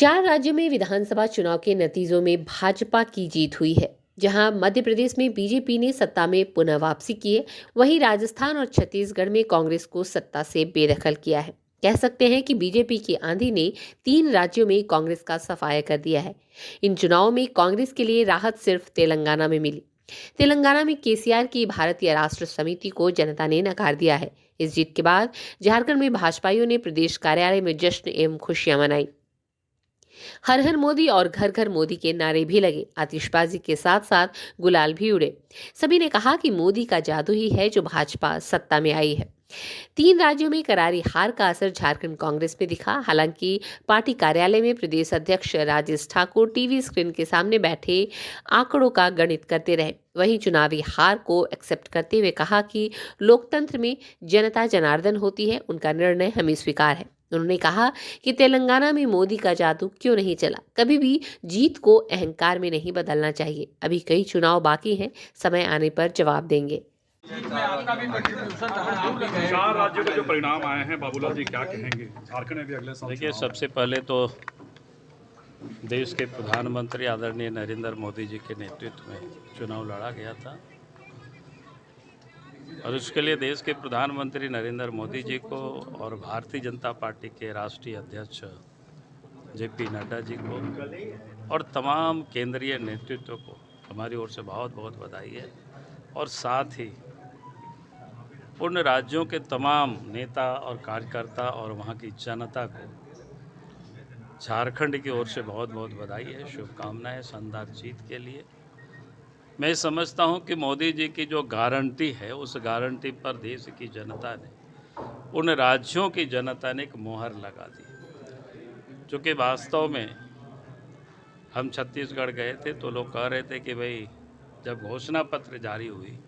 4 राज्यों में विधानसभा चुनाव के नतीजों में भाजपा की जीत हुई है। जहां मध्य प्रदेश में बीजेपी ने सत्ता में पुनः वापसी की है, वहीं राजस्थान और छत्तीसगढ़ में कांग्रेस को सत्ता से बेदखल किया है। कह सकते हैं कि बीजेपी की आंधी ने 3 राज्यों में कांग्रेस का सफाया कर दिया है। इन चुनावों में कांग्रेस के लिए राहत सिर्फ तेलंगाना में मिली। तेलंगाना में केसीआर की भारतीय राष्ट्र समिति को जनता ने नकार दिया है। इस जीत के बाद झारखंड में भाजपाइयों ने प्रदेश कार्यालय में जश्न एवं खुशियां मनाई। हर हर मोदी और घर घर मोदी के नारे भी लगे। आतिशबाजी के साथ साथ गुलाल भी उड़े। सभी ने कहा कि मोदी का जादू ही है जो भाजपा सत्ता में आई है। 3 राज्यों में करारी हार का असर झारखंड कांग्रेस में दिखा। हालांकि पार्टी कार्यालय में प्रदेश अध्यक्ष राजेश ठाकुर टीवी स्क्रीन के सामने बैठे आंकड़ों का गणित करते रहे। वहीं चुनावी हार को एक्सेप्ट करते हुए कहा कि लोकतंत्र में जनता जनार्दन होती है, उनका निर्णय हमें स्वीकार है। उन्होंने कहा कि तेलंगाना में मोदी का जादू क्यों नहीं चला। कभी भी जीत को अहंकार में नहीं बदलना चाहिए। अभी कई चुनाव बाकी हैं, समय आने पर जवाब देंगे। जीत में आपका भी कंट्रीब्यूशन रहा है, आप भी गए। 4 राज्यों के जो परिणाम आए हैं, बाबूलाल जी क्या कहेंगे? झारखंड में भी अगले साल देखिए, सबसे पहले तो देश के प्रधानमंत्री आदरणीय नरेंद्र मोदी जी के नेतृत्व में चुनाव लड़ा गया था और उसके लिए देश के प्रधानमंत्री नरेंद्र मोदी जी को और भारतीय जनता पार्टी के राष्ट्रीय अध्यक्ष जेपी नड्डा जी को और तमाम केंद्रीय नेतृत्व को हमारी ओर से बहुत बहुत बधाई है। और साथ ही पूर्ण राज्यों के तमाम नेता और कार्यकर्ता और वहाँ की जनता को झारखंड की ओर से बहुत बहुत बधाई है, शुभकामनाएं शानदार जीत के लिए। मैं समझता हूं कि मोदी जी की जो गारंटी है, उस गारंटी पर देश की जनता ने, उन राज्यों की जनता ने एक मोहर लगा दी। चूँकि वास्तव में हम छत्तीसगढ़ गए थे तो लोग कह रहे थे कि भाई जब घोषणा पत्र जारी हुई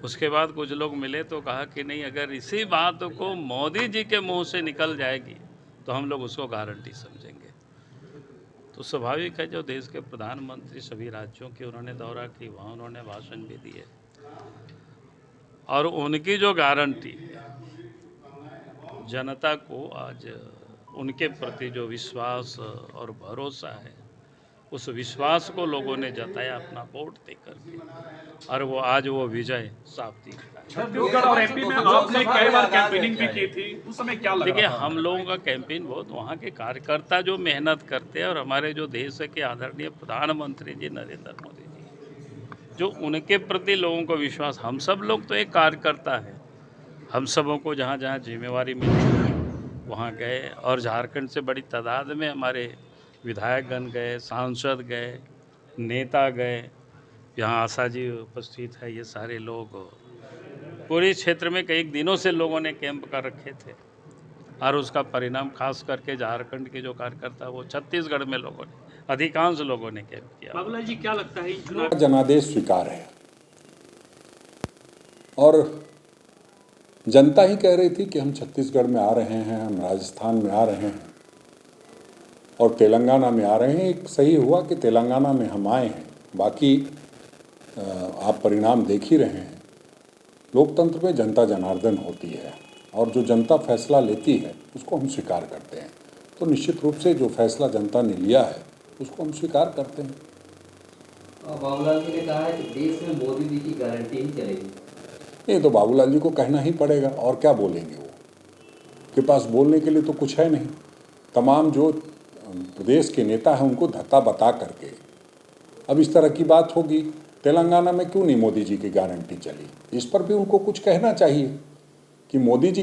उसके बाद कुछ लोग मिले तो कहा कि नहीं, अगर इसी बात को मोदी जी के मुंह से निकल जाएगी तो हम लोग उसको गारंटी समझेंगे। तो स्वाभाविक है, जो देश के प्रधानमंत्री सभी राज्यों की उन्होंने दौरा की, वहाँ उन्होंने भाषण भी दिए और उनकी जो गारंटी जनता को आज उनके प्रति जो विश्वास और भरोसा है, उस विश्वास को लोगों ने जताया अपना वोट दे करके, और वो आज वो विजय साफ दिख रहा है। छत्तीसगढ़ और एमपी में आपने कई बार कैंपेनिंग भी की थी, उस समय क्या लगा? देखिए, हम लोगों का कैंपेन बहुत, वहाँ के कार्यकर्ता जो मेहनत करते हैं और हमारे जो देश के आदरणीय प्रधानमंत्री जी नरेंद्र मोदी जी, जो उनके प्रति लोगों को विश्वास, हम सब लोग तो एक कार्यकर्ता है, हम सबों को जहाँ जहाँ जिम्मेवारी मिली वहाँ गए और झारखंड से बड़ी तादाद में हमारे विधायकगण गए, सांसद गए, नेता गए, यहाँ आशा जी उपस्थित है। ये सारे लोग पूरे क्षेत्र में कई दिनों से लोगों ने कैंप कर रखे थे और उसका परिणाम खास करके झारखंड के जो कार्यकर्ता, वो छत्तीसगढ़ में लोगों ने, अधिकांश लोगों ने कैंप किया। बाबूलाल जी, क्या लगता है इन चुनाव जनादेश स्वीकार है और जनता ही कह रही थी कि हम छत्तीसगढ़ में आ रहे हैं, हम राजस्थान में आ रहे हैं और तेलंगाना में आ रहे हैं। एक सही हुआ कि तेलंगाना में हम आए हैं, बाकी आप परिणाम देख ही रहे हैं। लोकतंत्र में जनता जनार्दन होती है और जो जनता फैसला लेती है उसको हम स्वीकार करते हैं। तो निश्चित रूप से जो फैसला जनता ने लिया है उसको हम स्वीकार करते हैं। बाबूलाल जी ने कहा है कि देश में मोदी जी की गारंटी ही चलेगी। ये तो बाबूलाल जी को कहना ही पड़ेगा, और क्या बोलेंगे वो, के पास बोलने के लिए तो कुछ है नहीं। तमाम जो प्रदेश के नेता हैं उनको धक्का बता करके अब इस तरह की बात होगी, तेलंगाना में क्यों नहीं मोदी जी की गारंटी चली, इस पर भी उनको कुछ कहना चाहिए कि मोदी जी